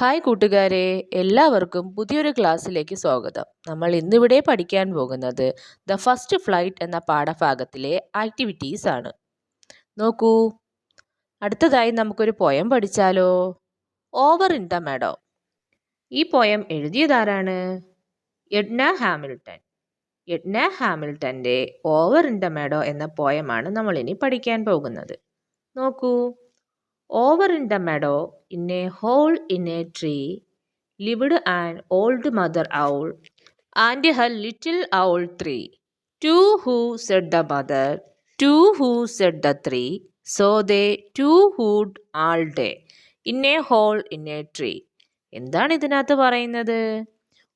Hi കൂട്ടുകാരെ, എല്ലാവർക്കും പുതിയൊരു ക്ലാസ്സിലേക്ക് സ്വാഗതം. നമ്മൾ ഇന്നിവിടെ പഠിക്കാൻ പോകുന്നത് ദ ഫസ്റ്റ് ഫ്ലൈറ്റ് എന്ന പാഠഭാഗത്തിലെ ആക്ടിവിറ്റീസ് ആണ്. നോക്കൂ, അടുത്തതായി നമുക്കൊരു പോയം പഠിച്ചാലോ? Over in the meadow. ഈ പോയം എഴുതിയതാരാണ്? Edna Hamilton. എഡ്ന ഹാമിൽട്ടൻ്റെ ഓവർ ഇൻ ദ മെഡോ എന്ന പോയമാണ് നമ്മൾ ഇനി പഠിക്കാൻ പോകുന്നത്. നോക്കൂ, over in the meadow, in a hole in a tree, lived an old mother owl and her little owl three. Two who said the mother, two who said the three, so they two hooed all day in a hole in a tree. എന്താണ് ഇതിനകത്ത് പറയുന്നത്?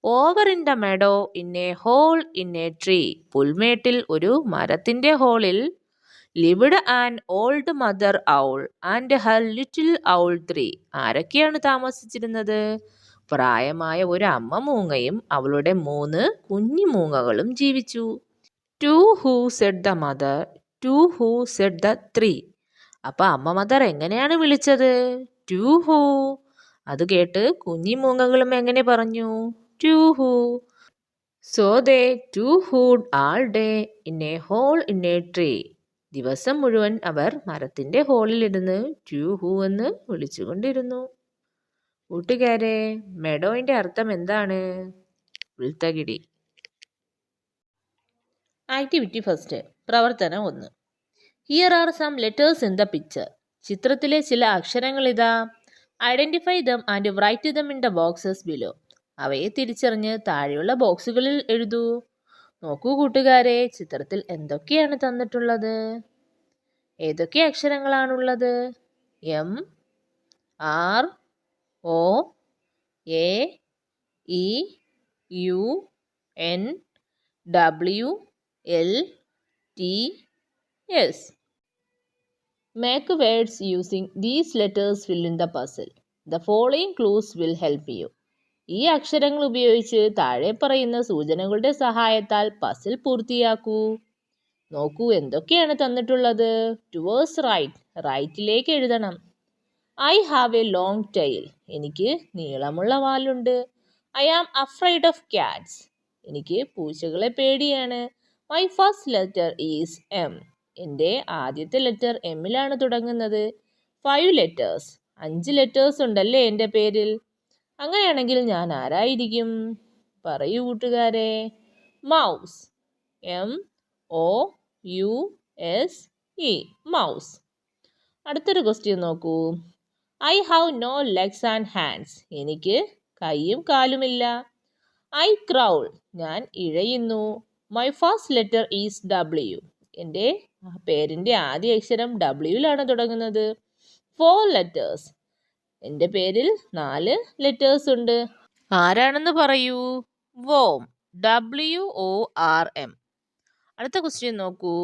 Over in the meadow in a hole in a tree. പുൽമേട്ടിൽ ഒരു മരത്തിൻ്റെ ഹോളിൽ lived an old mother owl and her little owl three. ആരൊക്കെയാണ് താമസിച്ചിരുന്നത്? പ്രായമായ ഒരു അമ്മ മൂങ്ങയും അവളുടെ 3 കുഞ്ഞു മൂങ്ങകളും ജീവിച്ചു. Two who said the mother, two who said the three. അപ്പൊ അമ്മ മദർ എങ്ങനെയാണ് വിളിച്ചത്? Two who. അത് കേട്ട് കുഞ്ഞു മൂങ്ങകളും എങ്ങനെ പറഞ്ഞു? Two who. So they two hooed all day in a hole in a tree. ദിവസം മുഴുവൻ അവർ മരത്തിൻ്റെ ഹോളിലിരുന്ന് ട്യൂ ഹൂ എന്ന് വിളിച്ചുകൊണ്ടിരുന്നു. കൂട്ടുകാരെ, മെഡോയിൻ്റെ അർത്ഥം എന്താണ്? ഉൾത്തകിടി. ആക്ടിവിറ്റി ഫസ്റ്റ്, പ്രവർത്തനം 1. Here are some letters in the picture. ചിത്രത്തിലെ ചില അക്ഷരങ്ങൾ ഇതാ. Identify them and write them in the boxes below. അവയെ തിരിച്ചറിഞ്ഞ് താഴെയുള്ള ബോക്സുകളിൽ എഴുതൂ. നോക്കൂ കൂട്ടുകാരെ, ചിത്രത്തിൽ എന്തൊക്കെയാണ് തന്നിട്ടുള്ളത്? ഏതൊക്കെ അക്ഷരങ്ങളാണുള്ളത്? M, R, O, A, E, U, N, W, L, T, S. Make words using these letters fill in the puzzle. The following clues will help you. ഈ അക്ഷരങ്ങൾ ഉപയോഗിച്ച് താഴെ പറയുന്ന സൂചനകളുടെ സഹായത്താൽ പസിൽ പൂർത്തിയാക്കൂ. നോക്കൂ, എന്തൊക്കെയാണ് തന്നിട്ടുള്ളത്? ടുവേഴ്സ് റൈറ്റ്, റൈറ്റിലേക്ക് എഴുതണം. I have a long tail, എനിക്ക് നീളമുള്ള വാലുണ്ട്. I am afraid of cats, എനിക്ക് പൂച്ചകളെ പേടിയാണ്. My first letter is M, എൻ്റെ ആദ്യത്തെ ലെറ്റർ എമ്മിലാണ് തുടങ്ങുന്നത്. 5 ലെറ്റേഴ്സ്, 5 ലെറ്റേഴ്സ് ഉണ്ടല്ലേ എൻ്റെ പേരിൽ. അങ്ങനെയാണെങ്കിൽ ഞാൻ ആരായിരിക്കും? പറയൂ കൂട്ടുകാരെ. Mouse. M O U S E, mouse. അടുത്തൊരു ക്വസ്റ്റ്യൻ നോക്കൂ. I have no legs and hands, എനിക്ക് കൈയും കാലുമില്ല. ഐ ക്രൗൾ, ഞാൻ ഇഴയുന്നു. My first letter is W, എൻ്റെ പേരിൻ്റെ ആദ്യ അക്ഷരം ഡബ്ല്യുവിലാണ് തുടങ്ങുന്നത്. 4 ലെറ്റേഴ്സ്, എൻ്റെ പേരിൽ 4 ലെറ്റേഴ്സ് ഉണ്ട്. ആരാണെന്ന് പറയൂ. Warm, WORM. അടുത്ത ക്വസ്റ്റ്യൻ നോക്കൂ.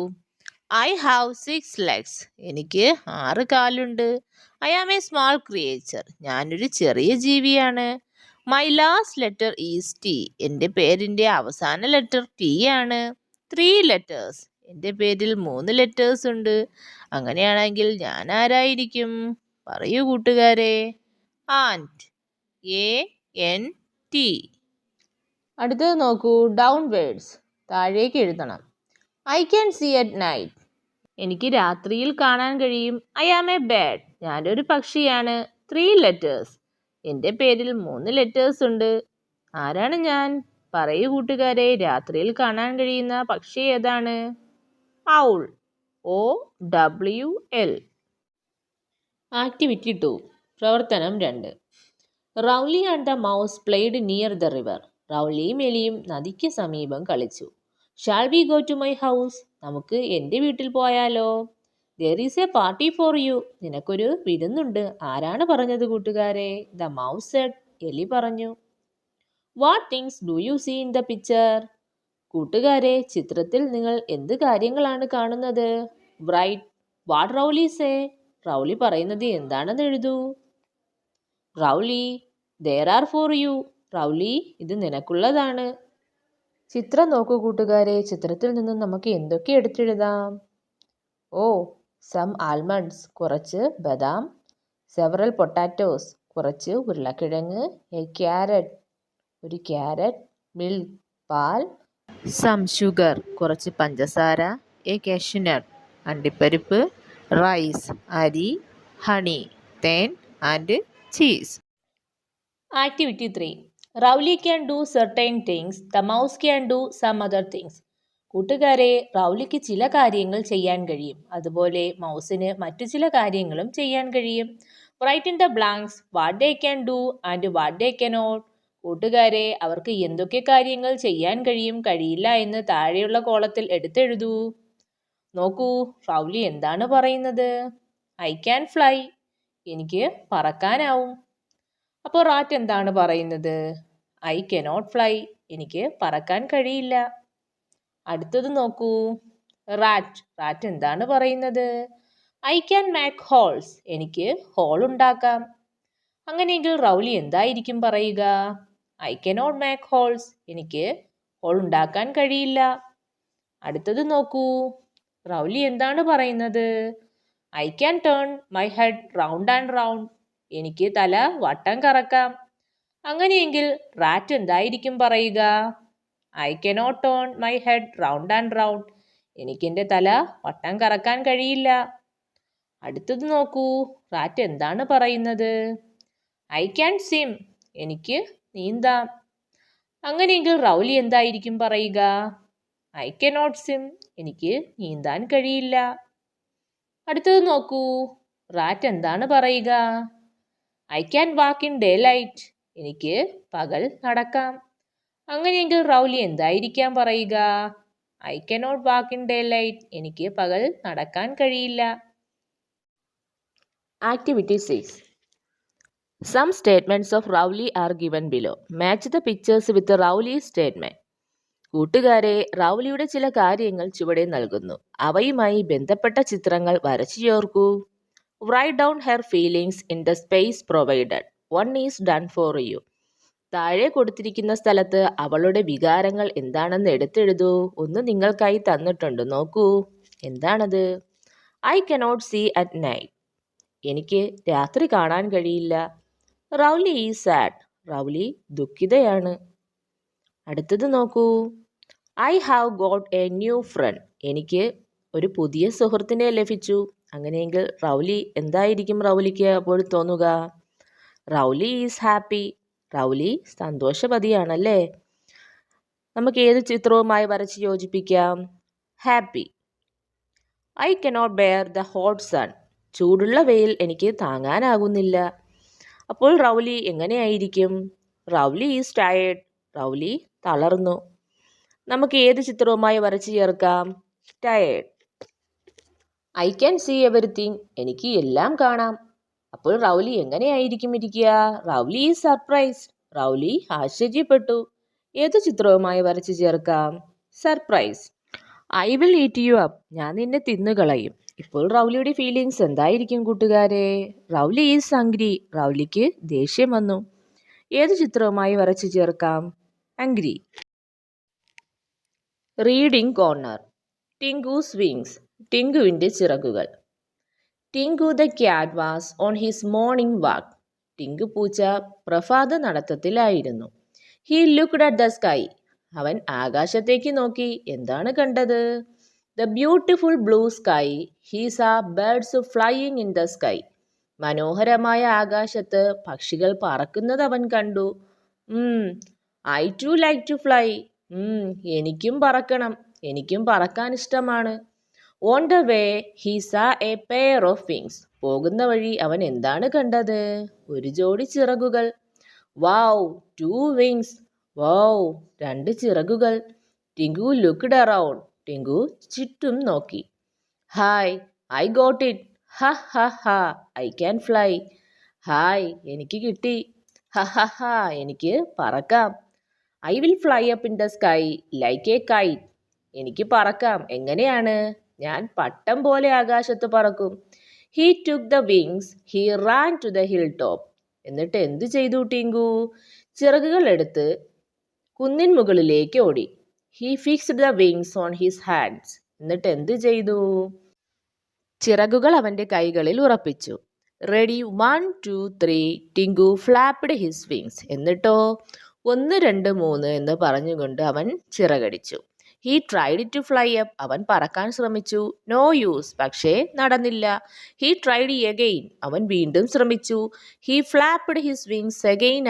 ഐ ഹാവ് 6 ലെഗ്സ്, എനിക്ക് 6 കാലുണ്ട്. I am a small creature, ഞാനൊരു ചെറിയ ജീവിയാണ്. My last letter is T, എൻ്റെ പേരിൻ്റെ അവസാന ലെറ്റർ ടി ആണ്. 3 ലെറ്റേഴ്സ്, എൻ്റെ പേരിൽ 3 ലെറ്റേഴ്സ് ഉണ്ട്. അങ്ങനെയാണെങ്കിൽ ഞാൻ ആരായിരിക്കും? പറയൂ കൂട്ടുകാരെ. Ant, ANT. അടുത്തത് നോക്കൂ. ഡൗൺ വേർഡ്സ്, താഴേക്ക് എഴുതണം. I can see at night, എനിക്ക് രാത്രിയിൽ കാണാൻ കഴിയും. ഐ ആം എ ബേർഡ്, ഞാനൊരു പക്ഷിയാണ്. 3 ലെറ്റേഴ്സ്, എൻ്റെ പേരിൽ 3 ലെറ്റേഴ്സ് ഉണ്ട്. ആരാണ് ഞാൻ? പറയൂ കൂട്ടുകാരെ, രാത്രിയിൽ കാണാൻ കഴിയുന്ന പക്ഷി ഏതാണ്? Owl, OWL. ആക്ടിവിറ്റി 2, പ്രവർത്തനം 2. Rowley and the mouse played near the river. റൗലിയും എലിയും നദിക്ക് സമീപം കളിച്ചു. Shall we go to my house, നമുക്ക് എൻ്റെ വീട്ടിൽ പോയാലോ? There is a party for you, നിനക്കൊരു വിരുന്നുണ്ട്. ആരാണ് പറഞ്ഞത് കൂട്ടുകാരെ? ദ മൗസ് സെഡ്, എലി പറഞ്ഞു. What things do you see in the picture? കൂട്ടുകാരെ, ചിത്രത്തിൽ നിങ്ങൾ എന്ത് കാര്യങ്ങളാണ് കാണുന്നത്? Write what Rowly say, Rowly പറയുന്നത് എന്താണെന്ന് എഴുതൂ. Rowley, there are for you, Rowley, ഇത് നിനക്കുള്ളതാണ്. ചിത്രം നോക്കൂ കൂട്ടുകാരെ, ചിത്രത്തിൽ നിന്നും നമുക്ക് എന്തൊക്കെ എടുത്തെഴുതാം? സം ആൽമണ്ട്സ്, കുറച്ച് ബദാം. സെവറൽ പൊട്ടാറ്റോസ്, കുറച്ച് ഉരുളക്കിഴങ്ങ്, എ ക്യാരറ്റ് ഒരു ക്യാരറ്റ്, മിൽക്ക് പാൽ, സം ഷുഗർ കുറച്ച് പഞ്ചസാര, എ കാഷ്യൂനട്ട് അണ്ടിപ്പരിപ്പ്, റൈസ് അരി, ഹണി തേൻ and cheese. Activity 3. Rowley can do certain things, the mouse can do some other things. കൂട്ടുകാരെ, റൗലിക്ക് ചില കാര്യങ്ങൾ ചെയ്യാൻ കഴിയും, അതുപോലെ മൗസിന് മറ്റു ചില കാര്യങ്ങളും ചെയ്യാൻ കഴിയും. Write in the blanks what they can do and what they cannot. കൂട്ടുകാരെ, അവർക്ക് എന്തൊക്കെ കാര്യങ്ങൾ ചെയ്യാൻ കഴിയും, കഴിയില്ല എന്ന് താഴെയുള്ള കോളത്തിൽ എടുത്തെഴുതൂ. നോക്കൂ, റൗലി എന്താണ് പറയുന്നത്? ഐ ക്യാൻ ഫ്ലൈ, എനിക്ക് പറക്കാനാവും. അപ്പോൾ റാറ്റ് എന്താണ് പറയുന്നത്? ഐ കനോട്ട് ഫ്ലൈ, എനിക്ക് പറക്കാൻ കഴിയില്ല. അടുത്തത് നോക്കൂ, റാറ്റ് എന്താണ് പറയുന്നത്? ഐ ക്യാൻ മേക്ക് ഹോൾസ്, എനിക്ക് ഹോൾ ഉണ്ടാക്കാം. അങ്ങനെയെങ്കിൽ റൗലി എന്തായിരിക്കും പറയുക? ഐ കനോട്ട് മേക്ക് ഹോൾസ്, എനിക്ക് ഹോൾ ഉണ്ടാക്കാൻ കഴിയില്ല. അടുത്തത് നോക്കൂ, റൗലി എന്താണ് പറയുന്നത്? I can turn my head round and round, എനിക്ക് തല വട്ടം കറക്കാം. അങ്ങനെയെങ്കിൽ റാറ്റ് എന്തായിരിക്കും പറയുക? I cannot turn my head round and round, എനിക്കെൻ്റെ തല വട്ടം കറക്കാൻ കഴിയില്ല. അടുത്തത് നോക്കൂ, റാറ്റ് എന്താണ് പറയുന്നത്? ഐ ക്യാൻ സ്വിം, എനിക്ക് നീന്താം. അങ്ങനെയെങ്കിൽ റൗലി എന്തായിരിക്കും പറയുക? ഐ കനോട്ട് സ്വിം, എനിക്ക് നീന്താൻ കഴിയില്ല. അടുത്തത് നോക്കൂ, റാറ്റ് എന്താണ് പറയുക? I can walk in day light, എനിക്ക് പകൽ നടക്കാം. അങ്ങനെയെങ്കിൽ റൗലി എന്തായിരിക്കാം പറയുക? I cannot walk in day light, എനിക്ക് പകൽ നടക്കാൻ കഴിയില്ല. Activity 6. Some statements of Rowley are given below. Match the pictures with Rowley's statement. കൂട്ടുകാരെ, റൗലിയുടെ ചില കാര്യങ്ങൾ ചുവടെ നൽകുന്നു. അവയുമായി ബന്ധപ്പെട്ട ചിത്രങ്ങൾ വരച്ചു ചേർക്കൂ. Write down her feelings in the space provided. One is done for you. താഴെ കൊടുത്തിരിക്കുന്ന സ്ഥലത്ത് അവളുടെ വികാരങ്ങൾ എന്താണെന്ന് എടുത്തെഴുതൂ. ഒന്ന് നിങ്ങൾക്കായി തന്നിട്ടുണ്ട്, നോക്കൂ. എന്താണത്? I cannot see at night, എനിക്ക് രാത്രി കാണാൻ കഴിയില്ല. റൗലി ഈസ് സാഡ്, റൗലി ദുഃഖിതയാണ്. അടുത്തത് നോക്കൂ. I have got a new friend, എനിക്ക് ഒരു പുതിയ സുഹൃത്തിനെ ലഭിച്ചു. അങ്ങനെയെങ്കിൽ റൗലി എന്തായിരിക്കും റൗലിക്ക് അപ്പോൾ തോന്നുക? റൗലി ഈസ് ഹാപ്പി, റൗലി സന്തോഷവതിയാണല്ലേ. നമുക്ക് ഏത് ചിത്രവുമായി വരച്ച് യോജിപ്പിക്കാം? Happy. I cannot bear the hot sun, ചൂടുള്ള വെയിൽ എനിക്ക് താങ്ങാനാകുന്നില്ല. അപ്പോൾ റൗലി എങ്ങനെയായിരിക്കും? റൗലി ഈസ് ടയേർഡ്, റൗലി തളർന്നു. നമുക്ക് ഏത് ചിത്രവുമായി വരച്ച് ചേർക്കാം? Tired. I can see everything, എനിക്ക് എല്ലാം കാണാം. അപ്പോൾ റൗലി എങ്ങനെയായിരിക്കും ഇരിക്കുക? റൗലി ഈസ് സർപ്രൈസ്ഡ്, റൗലി ആശ്ചര്യപ്പെട്ടു. ഏത് ചിത്രവുമായി വരച്ച് ചേർക്കാം? Surprise. I will eat U up, ഞാൻ നിന്നെ തിന്നുകളയും. ഇപ്പോൾ റൗലിയുടെ ഫീലിങ്സ് എന്തായിരിക്കും കൂട്ടുകാരെ? റൗലി ഈസ് ആംഗ്രി, റൗലിക്ക് ദേഷ്യം വന്നു. ഏത് ചിത്രവുമായി വരച്ച് ചേർക്കാം? Angry. Reading corner. Tinku's wings, ടിങ്കുവിൻ്റെ ചിറകുകൾ. Tinku the cat was on his morning walk. Tinku പൂച്ച പ്രഭാത നടത്തത്തിലായിരുന്നു. He looked at the sky, അവൻ ആകാശത്തേക്ക് നോക്കി. എന്താണ് കണ്ടത്? The beautiful blue sky, he saw birds flying in the sky. മനോഹരമായ ആകാശത്ത് പക്ഷികൾ പറക്കുന്നത് അവൻ കണ്ടു. I too like to fly, എനിക്കും പറക്കണം, എനിക്കും പറക്കാൻ ഇഷ്ടമാണ്. On the way he saw a pair of wings. പോകുന്ന വഴി അവൻ എന്താണ് കണ്ടത്? ഒരു ജോഡി ചിറകുകൾ. Wow, to wings. വൗ, രണ്ട് ചിറകുകൾ. ടിങ്കു ലുക്ക്ഡ് അറൗണ്ട്, ടിങ്കു ചുറ്റും നോക്കി. Hi, I got it. Ha ha ha, I can fly. Hi, എനിക്ക് കിട്ടി. ഹ ഹ ഹ, എനിക്ക് പറക്കാം. I will fly up in the sky like a kite. എനിക്ക് പറക്കാം. എങ്ങനെയാണ്? ഞാൻ പട്ടം പോലെ ആകാശത്ത് പറക്കും. He took the wings, he ran to the hill top. എന്നിട്ട് എന്തു ചെയ്തു ടിങ്കു? ചിറകുകൾ എടുത്ത് കുന്നിൻ മുകളിലേക്ക് ഓടി. He fixed the wings on his hands. എന്നിട്ട് എന്തു ചെയ്തു? ചിറകുകൾ അവൻ്റെ കൈകളിൽ ഉറപ്പിച്ചു. Ready 1 2 3 Tinku flapped his wings. എന്നിട്ടോ 1 2 3 എന്ന് പറഞ്ഞുകൊണ്ട് അവൻ ചിറകടിച്ചു. He tried to fly up. അവൻ പറക്കാൻ ശ്രമിച്ചു. No use. പക്ഷേ നടന്നില്ല. He tried again. അവൻ വീണ്ടും ശ്രമിച്ചു. He flapped his wings again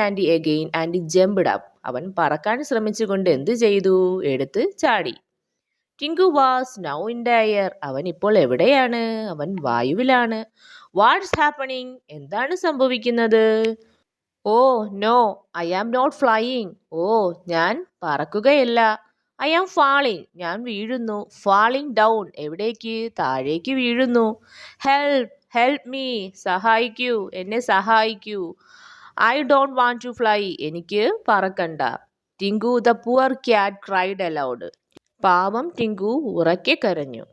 and jumped up. അവൻ പറക്കാൻ ശ്രമിച്ചുകൊണ്ട് എന്ത് ചെയ്തു? എടുത്ത് ചാടി. Tinku was now in the air. അവൻ ഇപ്പോൾ എവിടെയാണ്? അവൻ വായുവിലാണ്. What's happening? എന്താണ് സംഭവിക്കുന്നത്? Oh no, I am not flying. ഓ, ഞാൻ പറക്കുകയല്ല. I am falling. ഞാൻ വീഴുന്നു. Falling down. എവിടേക്ക്? താഴേക്ക് വീഴുന്നു. Help help me. സഹായിക്കൂ, എന്നെ സഹായിക്കൂ. I don't want to fly. എനിക്ക് പറക്കണ്ട. Tinku the poor cat cried aloud. പാവം ടിങ്കു ഉറക്കെ കരഞ്ഞു.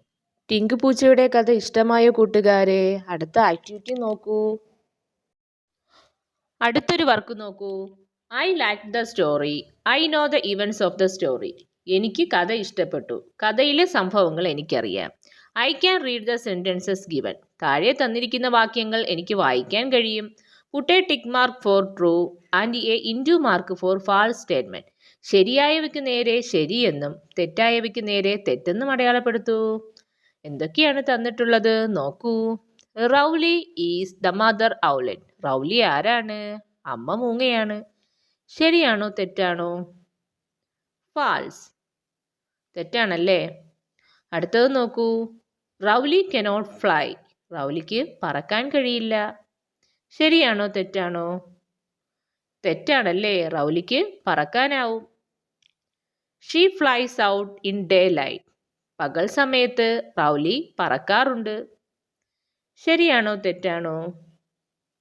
ടിങ്കു പൂച്ചയുടെ കഥ ഇഷ്ടമായ കൂട്ടുകാരെ, അടുത്ത ആക്ടിവിറ്റി നോക്കൂ. അടുത്തൊരു വർക്ക് നോക്കൂ. I like the story. I know the events of the story. എനിക്ക് കഥ ഇഷ്ടപ്പെട്ടു. കഥയിലെ സംഭവങ്ങൾ എനിക്കറിയാം. I can read the sentences given. താഴെ തന്നിരിക്കുന്ന വാക്യങ്ങൾ എനിക്ക് വായിക്കാൻ കഴിയും. Put a tick mark for true and a into mark for false statement. ശരിയായവയ്ക്ക് നേരെ ശരിയെന്നും തെറ്റായവയ്ക്ക് നേരെ തെറ്റെന്നും അടയാളപ്പെടുത്തൂ. എന്തൊക്കെയാണ് തന്നിട്ടുള്ളത് നോക്കൂ. Rowley is the mother owlet. Rowley ആരാണ്? അമ്മ മൂങ്ങയാണ്. ശരിയാണോ തെറ്റാണോ? ഫാൾസ്. തെറ്റാണല്ലേ. അടുത്തത് നോക്കൂ. Rowley cannot fly. റൗലിക്ക് പറക്കാൻ കഴിയില്ല. ശരിയാണോ തെറ്റാണോ? തെറ്റാണല്ലേ. റൗലിക്ക് പറക്കാനാവും. She flies out in daylight. പകൽ സമയത്ത് റൗലി പറക്കാറുണ്ട്. ശരിയാണോ തെറ്റാണോ?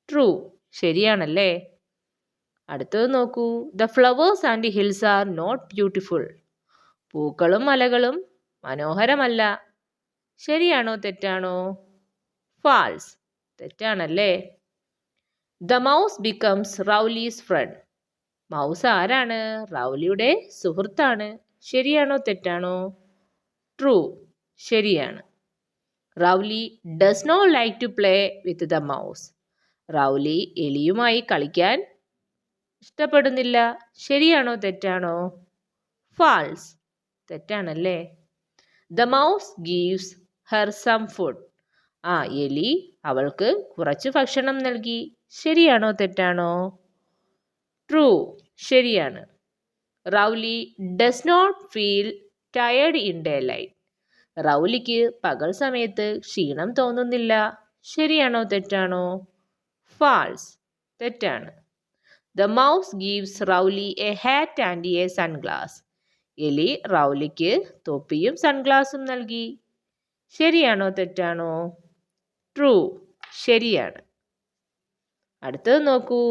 ട്രൂ. ശരിയാണല്ലേ. അടുത്തത് നോക്കൂ. The flowers and hills are not beautiful. പൂക്കളും മലകളും മനോഹരമല്ല. ശരിയാണോ തെറ്റാണോ? ഫാൾസ്. തെറ്റാണല്ലേ. The mouse becomes Rowley's friend. Mouse ആരാണ്? റൗലിയുടെ സുഹൃത്താണ്. ശരിയാണോ തെറ്റാണോ? ട്രൂ. ശരിയാണ്. Rowley does not like to play with the mouse. Rowley എലിയുമായി കളിക്കാൻ ഇഷ്ടപ്പെടുന്നില്ല. ശരിയാണോ തെറ്റാണോ? ഫാൾസ്. തെറ്റാണല്ലേ. The mouse gives her some food. എലി അവൾക്ക് കുറച്ച് ഭക്ഷണം നൽകി. ശരിയാണോ തെറ്റാണോ? ട്രൂ. ശരിയാണ്. Rowley does not feel tired in daylight. റൗലിക്ക് പകൽ സമയത്ത് ക്ഷീണം തോന്നുന്നില്ല. ശരിയാണോ തെറ്റാണോ? ഫാൾസ്. തെറ്റാണ്. The mouse gives Rowley a hat and a sunglass. എലി റൗലിക്ക് തൊപ്പിയും സൺഗ്ലാസും നൽകി. ശരിയാണോ തെറ്റാണോ? ട്രൂ. ശരിയാണ്. അടുത്തത് നോക്കൂ.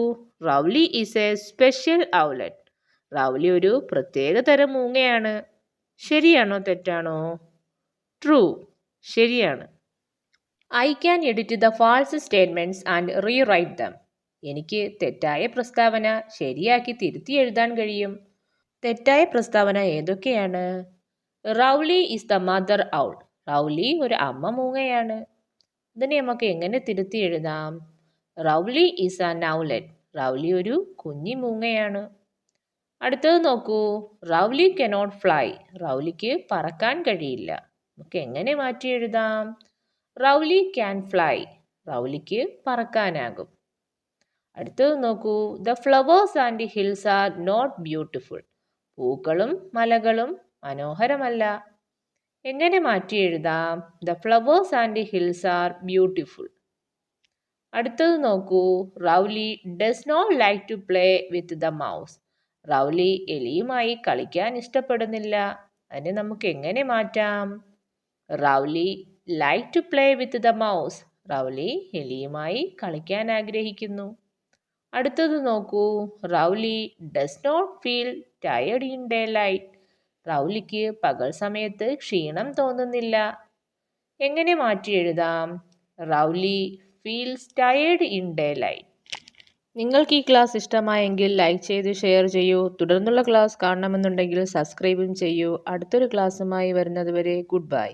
Rowley is a special owlet. റൗലി ഒരു പ്രത്യേക തരം മൂങ്ങയാണ്. ശരിയാണോ തെറ്റാണോ? ട്രൂ. ശരിയാണ്. I can edit the false statements and rewrite them. എനിക്ക് തെറ്റായ പ്രസ്താവന ശരിയാക്കി തിരുത്തി എഴുതാൻ കഴിയും. തെറ്റായ പ്രസ്താവന ഏതൊക്കെയാണ്? Rowley is the mother owl. Rowley ഒരു അമ്മ മൂങ്ങയാണ്. ഇതിനെ നമുക്ക് എങ്ങനെ തിരുത്തി എഴുതാം? Rowley is an owlet. റൗലി ഒരു കുഞ്ഞി മൂങ്ങയാണ്. അടുത്തത് നോക്കൂ. Rowley cannot fly. റൗലിക്ക് പറക്കാൻ കഴിയില്ല. നമുക്ക് എങ്ങനെ മാറ്റി എഴുതാം? Rowley can fly. റൗലിക്ക് പറക്കാനാകും. അടുത്തത് നോക്കൂ. The flowers and hills are not beautiful. പൂക്കളും മലകളും മനോഹരമല്ല. എങ്ങനെ മാറ്റി എഴുതാം? The flowers and hills are beautiful. അടുത്തത് നോക്കൂ. Rowley does not like to play with the mouse. Rowley എലിയുമായി കളിക്കാൻ ഇഷ്ടപ്പെടുന്നില്ല. അതിനെ നമുക്ക് എങ്ങനെ മാറ്റാം? Rowley like to play with the mouse. Rowley എലിയുമായി കളിക്കാൻ ആഗ്രഹിക്കുന്നു. അടുത്തത് നോക്കൂ. Rowley does not feel tired in daylight. റൗലിക്ക് പകൽ സമയത്ത് ക്ഷീണം തോന്നുന്നില്ല. എങ്ങനെ മാറ്റി എഴുതാം? Rowley feels tired in daylight. നിങ്ങൾക്ക് ഈ ക്ലാസ് ഇഷ്ടമായെങ്കിൽ ലൈക്ക് ചെയ്ത് ഷെയർ ചെയ്യൂ. തുടർന്നുള്ള ക്ലാസ് കാണണമെന്നുണ്ടെങ്കിൽ സബ്സ്ക്രൈബും ചെയ്യൂ. അടുത്തൊരു ക്ലാസ്സുമായി വരുന്നതുവരെ ഗുഡ് ബൈ.